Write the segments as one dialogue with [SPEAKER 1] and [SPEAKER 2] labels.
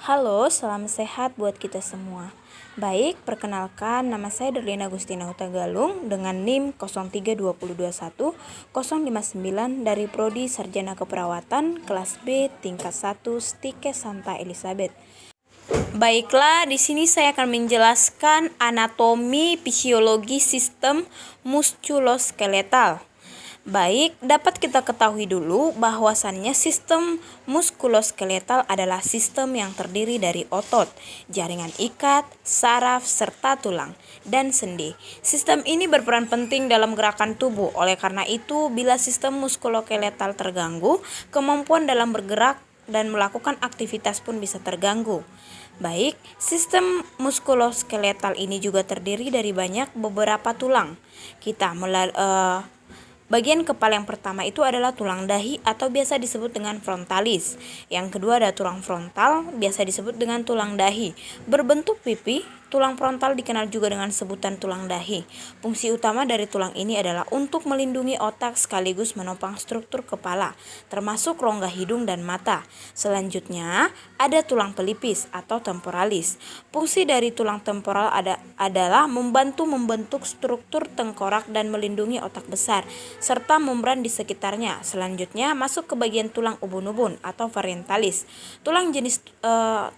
[SPEAKER 1] Halo, salam sehat buat kita semua. Baik, perkenalkan nama saya Derlina Agustina Hutagalung dengan NIM 032021 059 dari Prodi Sarjana Keperawatan kelas B tingkat 1 Stike Santa Elizabeth. Baiklah, di sini saya akan menjelaskan anatomi fisiologi sistem muskuloskeletal. Baik, dapat kita ketahui dulu bahwasannya sistem muskuloskeletal adalah sistem yang terdiri dari otot, jaringan ikat, saraf, serta tulang dan sendi. Sistem ini berperan penting dalam gerakan tubuh. Oleh karena itu, bila sistem muskuloskeletal terganggu, kemampuan dalam bergerak dan melakukan aktivitas pun bisa terganggu. Baik, sistem muskuloskeletal ini juga terdiri dari beberapa tulang. Bagian kepala yang pertama itu adalah tulang dahi atau biasa disebut dengan frontalis. Yang kedua ada tulang frontal, biasa disebut dengan tulang dahi. Berbentuk pipi, tulang frontal dikenal juga dengan sebutan tulang dahi. Fungsi utama dari tulang ini adalah untuk melindungi otak sekaligus menopang struktur kepala, termasuk rongga hidung dan mata. Selanjutnya, ada tulang pelipis atau temporalis. Fungsi dari tulang temporal adalah membantu membentuk struktur tengkorak dan melindungi otak besar serta membran di sekitarnya. Selanjutnya masuk ke bagian tulang ubun-ubun atau varientalis. Tulang jenis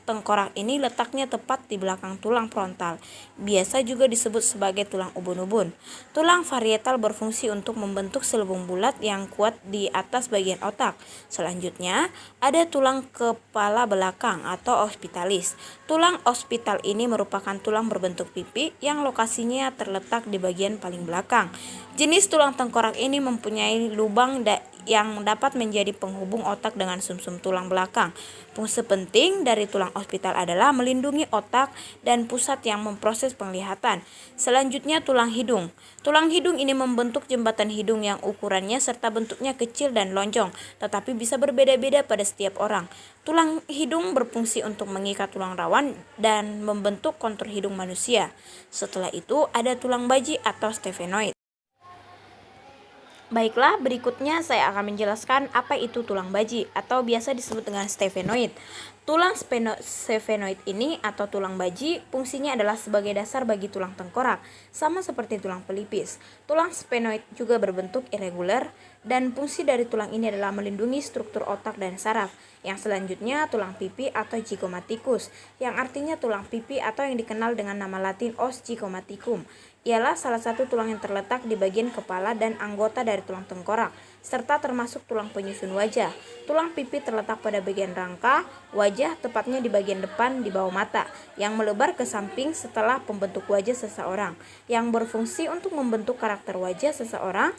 [SPEAKER 1] tengkorak ini letaknya tepat di belakang tulang frontal. Biasa juga disebut sebagai tulang ubun-ubun. Tulang varietal berfungsi untuk membentuk selubung bulat yang kuat di atas bagian otak. Selanjutnya ada tulang kepala belakang atau occipitalis. Tulang occipital ini merupakan tulang berbentuk pipi yang lokasinya terletak di bagian paling belakang. Jenis tulang tengkorak ini mempunyai lubang yang dapat menjadi penghubung otak dengan sumsum tulang belakang. Fungsi penting dari tulang occipital adalah melindungi otak dan pusat yang memproses penglihatan. Selanjutnya tulang hidung. Tulang hidung ini membentuk jembatan hidung yang ukurannya serta bentuknya kecil dan lonjong, tetapi bisa berbeda-beda pada setiap orang. Tulang hidung berfungsi untuk mengikat tulang rawan dan membentuk kontur hidung manusia. Setelah itu ada tulang baji atau sphenoid. Baiklah, berikutnya saya akan menjelaskan apa itu tulang baji atau biasa disebut dengan sphenoid. Tulang sphenoid ini atau tulang baji fungsinya adalah sebagai dasar bagi tulang tengkorak, sama seperti tulang pelipis. Tulang sphenoid juga berbentuk irregular dan fungsi dari tulang ini adalah melindungi struktur otak dan saraf. Yang selanjutnya tulang pipi atau zygomaticus, yang artinya tulang pipi atau yang dikenal dengan nama latin os zygomaticum. Ialah salah satu tulang yang terletak di bagian kepala dan anggota dari tulang tengkorak, serta termasuk tulang penyusun wajah. Tulang pipi terletak pada bagian rangka wajah, tepatnya di bagian depan di bawah mata, yang melebar ke samping setelah pembentuk wajah seseorang, yang berfungsi untuk membentuk karakter wajah seseorang.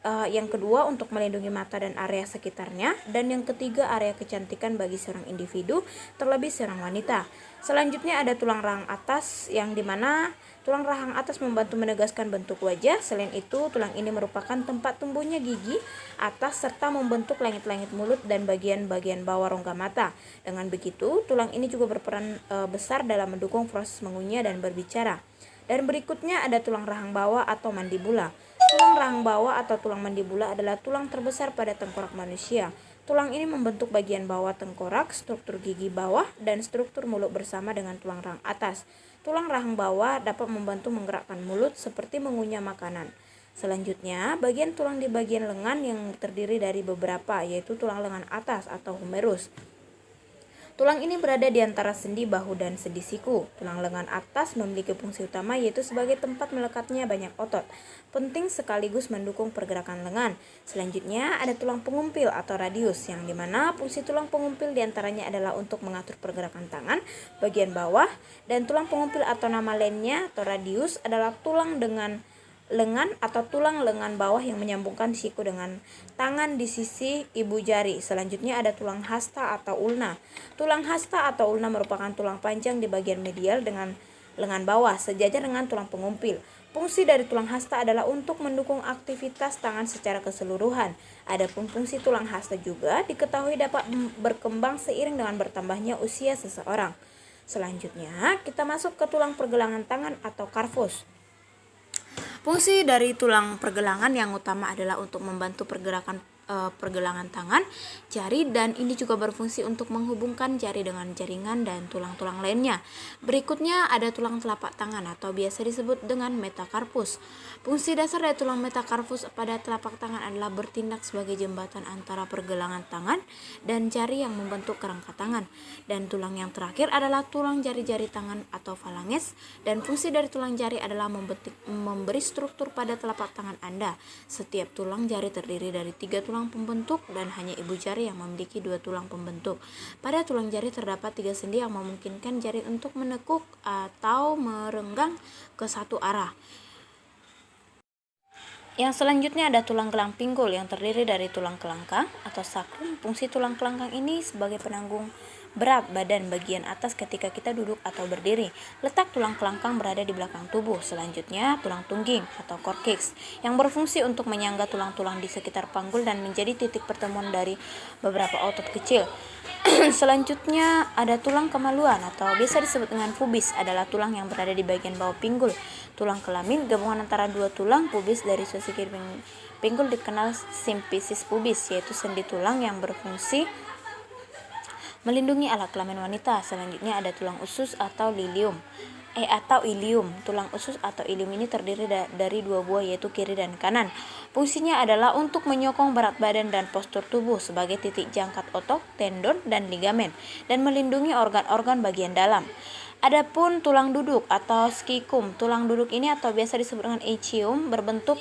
[SPEAKER 1] Yang kedua untuk melindungi mata dan area sekitarnya, dan yang ketiga area kecantikan bagi seorang individu, terlebih seorang wanita. Selanjutnya ada tulang rahang atas, yang dimana tulang rahang atas membantu menegaskan bentuk wajah. Selain itu, tulang ini merupakan tempat tumbuhnya gigi atas serta membentuk langit-langit mulut dan bagian-bagian bawah rongga mata. Dengan begitu, tulang ini juga berperan besar dalam mendukung proses mengunyah dan berbicara. Dan berikutnya ada tulang rahang bawah atau mandibula. Tulang rahang bawah atau tulang mandibula adalah tulang terbesar pada tengkorak manusia. Tulang ini membentuk bagian bawah tengkorak, struktur gigi bawah, dan struktur mulut bersama dengan tulang rahang atas. Tulang rahang bawah dapat membantu menggerakkan mulut seperti mengunyah makanan. Selanjutnya, bagian tulang di bagian lengan yang terdiri dari beberapa, yaitu tulang lengan atas atau humerus. Tulang ini berada di antara sendi bahu dan sendi siku. Tulang lengan atas memiliki fungsi utama yaitu sebagai tempat melekatnya banyak otot, penting sekaligus mendukung pergerakan lengan. Selanjutnya ada tulang pengumpil atau radius, yang dimana fungsi tulang pengumpil diantaranya adalah untuk mengatur pergerakan tangan bagian bawah, dan tulang pengumpil atau nama lainnya atau radius adalah tulang dengan lengan atau tulang lengan bawah yang menyambungkan siku dengan tangan di sisi ibu jari. Selanjutnya ada tulang hasta atau ulna. Tulang hasta atau ulna merupakan tulang panjang di bagian medial dengan lengan bawah sejajar dengan tulang pengumpil. Fungsi dari tulang hasta adalah untuk mendukung aktivitas tangan secara keseluruhan. Adapun fungsi tulang hasta juga diketahui dapat berkembang seiring dengan bertambahnya usia seseorang. Selanjutnya kita masuk ke tulang pergelangan tangan atau karpus. Fungsi dari tulang pergelangan yang utama adalah untuk membantu pergerakan pergelangan tangan, jari, dan ini juga berfungsi untuk menghubungkan jari dengan jaringan dan tulang-tulang lainnya. Berikutnya ada tulang telapak tangan atau biasa disebut dengan metakarpus. Fungsi dasar dari tulang metakarpus pada telapak tangan adalah bertindak sebagai jembatan antara pergelangan tangan dan jari yang membentuk kerangka tangan. Dan tulang yang terakhir adalah tulang jari-jari tangan atau falanges, dan fungsi dari tulang jari adalah memberi struktur pada telapak tangan Anda. Setiap tulang jari terdiri dari 3 tulang pembentuk dan hanya ibu jari yang memiliki 2 tulang pembentuk. Pada tulang jari terdapat 3 sendi yang memungkinkan jari untuk menekuk atau merenggang ke satu arah. Yang selanjutnya ada tulang gelang pinggul yang terdiri dari tulang kelangkang atau sakrum. Fungsi tulang kelangkang ini sebagai penanggung berat badan bagian atas ketika kita duduk atau berdiri. Letak tulang kelangkang berada di belakang tubuh. Selanjutnya tulang tungging atau coccyx yang berfungsi untuk menyangga tulang-tulang di sekitar panggul dan menjadi titik pertemuan dari beberapa otot kecil. Selanjutnya ada tulang kemaluan atau biasa disebut dengan pubis, adalah tulang yang berada di bagian bawah pinggul. Tulang kelamin gabungan antara 2 tulang pubis dari sisi kiri pinggul dikenal simfisis pubis, yaitu sendi tulang yang berfungsi melindungi alat kelamin wanita. Selanjutnya ada tulang usus atau ilium. Tulang usus atau ilium ini terdiri dari 2 buah, yaitu kiri dan kanan. Fungsinya adalah untuk menyokong berat badan dan postur tubuh sebagai titik jangkat otot, tendon, dan ligamen, dan melindungi organ-organ bagian dalam. Adapun tulang duduk atau skikum, tulang duduk ini atau biasa disebut dengan ischium berbentuk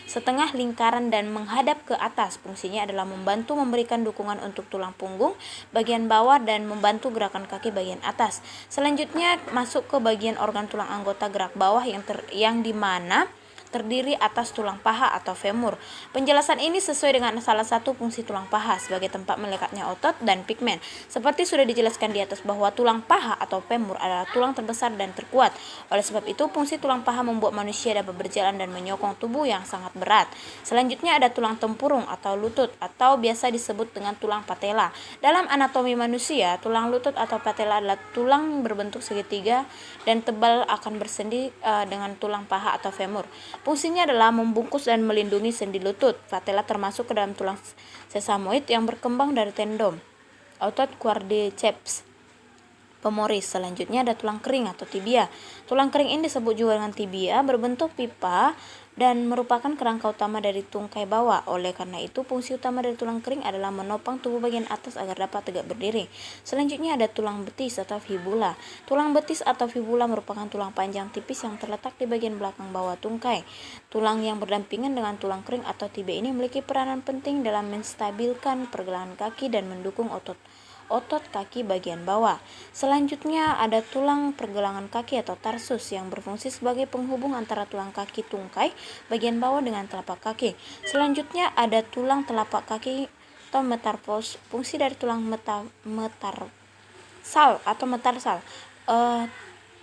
[SPEAKER 1] setengah lingkaran dan menghadap ke atas. Fungsinya adalah membantu memberikan dukungan untuk tulang punggung bagian bawah dan membantu gerakan kaki bagian atas. Selanjutnya masuk ke bagian organ tulang anggota gerak bawah yang dimana terdiri atas tulang paha atau femur. Penjelasan ini sesuai dengan salah satu fungsi tulang paha sebagai tempat melekatnya otot dan pigmen. Seperti sudah dijelaskan di atas bahwa tulang paha atau femur adalah tulang terbesar dan terkuat. Oleh sebab itu, fungsi tulang paha membuat manusia dapat berjalan dan menyokong tubuh yang sangat berat. Selanjutnya ada tulang tempurung atau lutut atau biasa disebut dengan tulang patella. Dalam anatomi manusia, tulang lutut atau patella adalah tulang berbentuk segitiga dan tebal akan bersendi dengan tulang paha atau femur. Fungsinya adalah membungkus dan melindungi sendi lutut. Patella termasuk ke dalam tulang sesamoid yang berkembang dari tendon otot quadriceps femoris. Selanjutnya ada tulang kering atau tibia. Tulang kering ini disebut juga dengan tibia, berbentuk pipa dan merupakan kerangka utama dari tungkai bawah. Oleh karena itu, fungsi utama dari tulang kering adalah menopang tubuh bagian atas agar dapat tegak berdiri. Selanjutnya ada tulang betis atau fibula. Tulang betis atau fibula merupakan tulang panjang tipis yang terletak di bagian belakang bawah tungkai. Tulang yang berdampingan dengan tulang kering atau tibia ini memiliki peranan penting dalam menstabilkan pergelangan kaki dan mendukung otot kaki bagian bawah. Selanjutnya ada tulang pergelangan kaki atau tarsus yang berfungsi sebagai penghubung antara tulang kaki tungkai bagian bawah dengan telapak kaki. Selanjutnya ada tulang telapak kaki atau metatarsus. Fungsi dari tulang metarsal.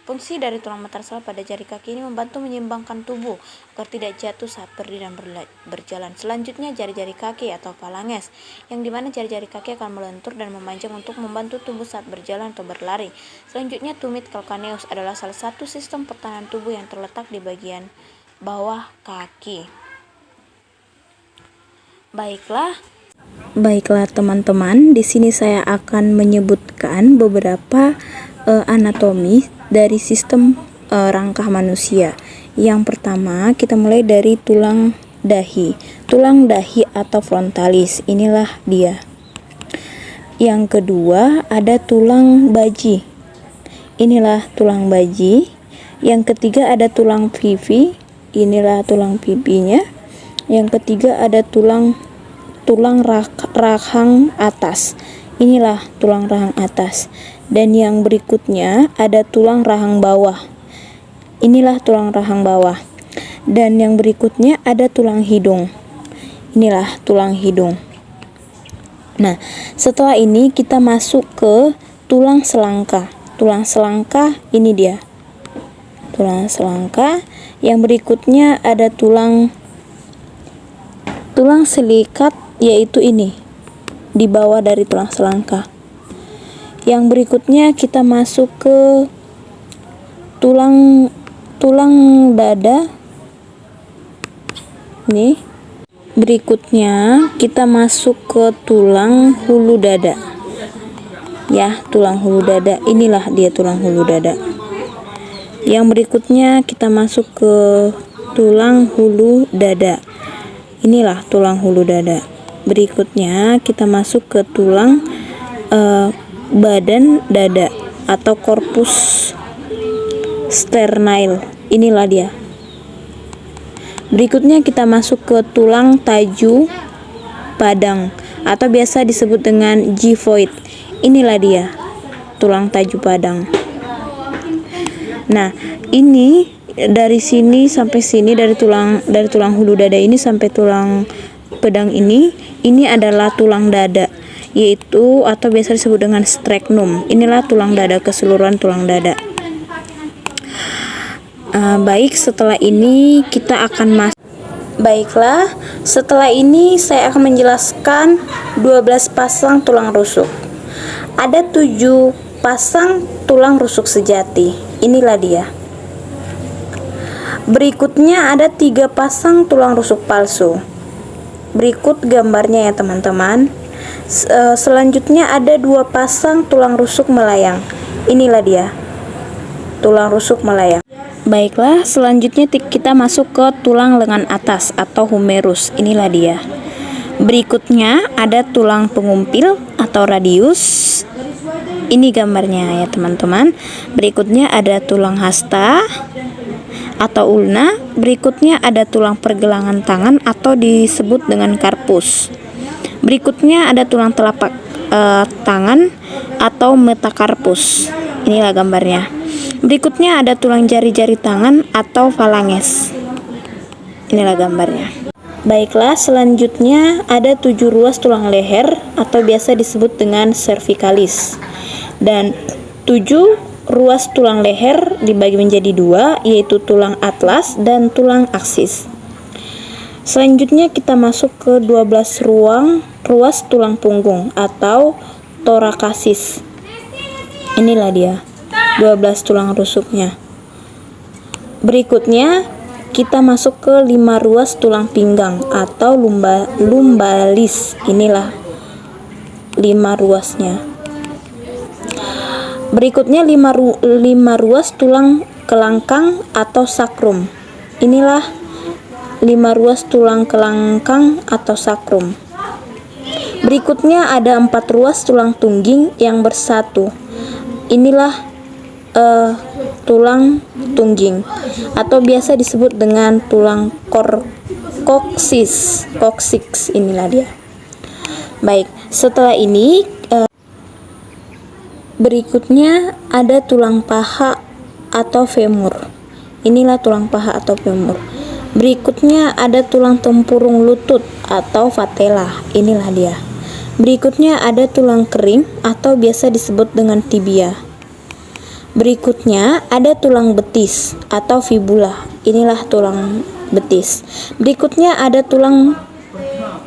[SPEAKER 1] Fungsi dari tulang metarsal pada jari kaki ini membantu menyeimbangkan tubuh agar tidak jatuh saat berdiri dan berjalan. Selanjutnya jari-jari kaki atau falanges, yang dimana jari-jari kaki akan melentur dan memanjang untuk membantu tubuh saat berjalan atau berlari. Selanjutnya tumit calcaneus adalah salah satu sistem pertahanan tubuh yang terletak di bagian bawah kaki. Baiklah teman-teman, di sini saya akan menyebutkan beberapa anatomi dari sistem rangkah manusia. Yang pertama, kita mulai dari tulang dahi. Tulang dahi atau frontalis, inilah dia. Yang kedua, ada tulang baji. Inilah tulang baji. Yang ketiga ada tulang pipi. Inilah tulang pipinya. Yang ketiga ada tulang rahang atas. Inilah tulang rahang atas. Dan yang berikutnya ada tulang rahang bawah. Inilah tulang rahang bawah. Dan yang berikutnya ada tulang hidung. Inilah tulang hidung. Nah, setelah ini kita masuk ke tulang selangka. Tulang selangka ini dia. Tulang selangka. Yang berikutnya ada tulang selikat, yaitu ini di bawah dari tulang selangka. Yang berikutnya kita masuk ke tulang dada. Nih. Berikutnya kita masuk ke tulang hulu dada. Ya, tulang hulu dada. Inilah dia tulang hulu dada. Yang berikutnya kita masuk ke tulang hulu dada. Inilah tulang hulu dada. Berikutnya kita masuk ke tulang badan dada atau korpus sternal. Inilah dia. Berikutnya kita masuk ke tulang taju padang atau biasa disebut dengan gyphoid. Inilah dia, tulang taju padang. Nah, ini dari sini sampai sini, dari tulang hulu dada ini sampai tulang pedang ini adalah tulang dada, yaitu atau biasa disebut dengan sternum. Inilah tulang dada, keseluruhan tulang dada. Baik, setelah ini kita akan masuk. Baiklah, setelah ini saya akan menjelaskan 12 pasang tulang rusuk. Ada 7 pasang tulang rusuk sejati. Inilah dia. Berikutnya ada 3 pasang tulang rusuk palsu. Berikut gambarnya ya teman-teman. Selanjutnya ada 2 pasang tulang rusuk melayang. Inilah dia, tulang rusuk melayang. Baiklah, selanjutnya kita masuk ke tulang lengan atas atau humerus. Inilah dia. Berikutnya ada tulang pengumpil atau radius. Ini gambarnya ya teman-teman. Berikutnya ada tulang hasta atau ulna. Berikutnya ada tulang pergelangan tangan atau disebut dengan karpus. Berikutnya ada tulang telapak tangan atau metakarpus. Inilah gambarnya. Berikutnya ada tulang jari-jari tangan atau falanges. Inilah gambarnya. Baiklah, selanjutnya ada 7 ruas tulang leher atau biasa disebut dengan cervicalis. Dan 7 ruas tulang leher dibagi menjadi 2, yaitu tulang atlas dan tulang aksis. Selanjutnya kita masuk ke 12 ruas tulang punggung atau thoracasis. Inilah dia, 12 tulang rusuknya. Berikutnya kita masuk ke 5 ruas tulang pinggang atau lumbalis. Inilah 5 ruasnya. Berikutnya 5 ruas tulang kelangkang atau sakrum. Inilah 5 ruas tulang kelangkang atau sakrum. Berikutnya ada 4 ruas tulang tungging yang bersatu. Inilah tulang tungging atau biasa disebut dengan tulang koksis. Inilah dia. Baik, setelah ini berikutnya ada tulang paha atau femur. Inilah tulang paha atau femur. Berikutnya ada tulang tempurung lutut atau patella. Inilah dia. Berikutnya ada tulang kering atau biasa disebut dengan tibia. Berikutnya ada tulang betis atau fibula. Inilah tulang betis. Berikutnya ada tulang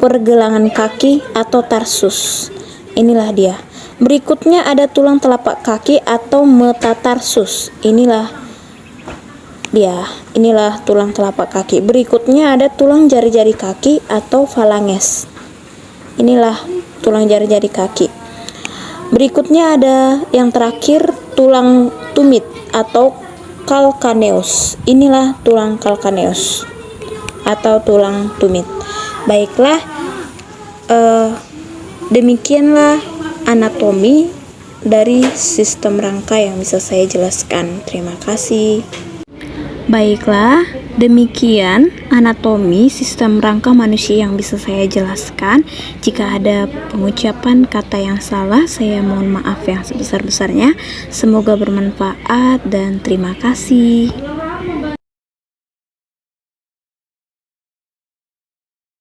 [SPEAKER 1] pergelangan kaki atau tarsus. Inilah dia. Berikutnya ada tulang telapak kaki atau metatarsus. Inilah dia. Inilah tulang telapak kaki. Berikutnya ada tulang jari-jari kaki atau falanges. Inilah tulang jari-jari kaki. Berikutnya ada yang terakhir tulang tumit atau calcaneus. Inilah tulang calcaneus atau tulang tumit. Baiklah, demikianlah anatomi dari sistem rangka yang bisa saya jelaskan. Terima kasih. Baiklah, demikian anatomi sistem rangka manusia yang bisa saya jelaskan. Jika ada pengucapan kata yang salah, saya mohon maaf yang sebesar-besarnya. Semoga bermanfaat dan terima kasih.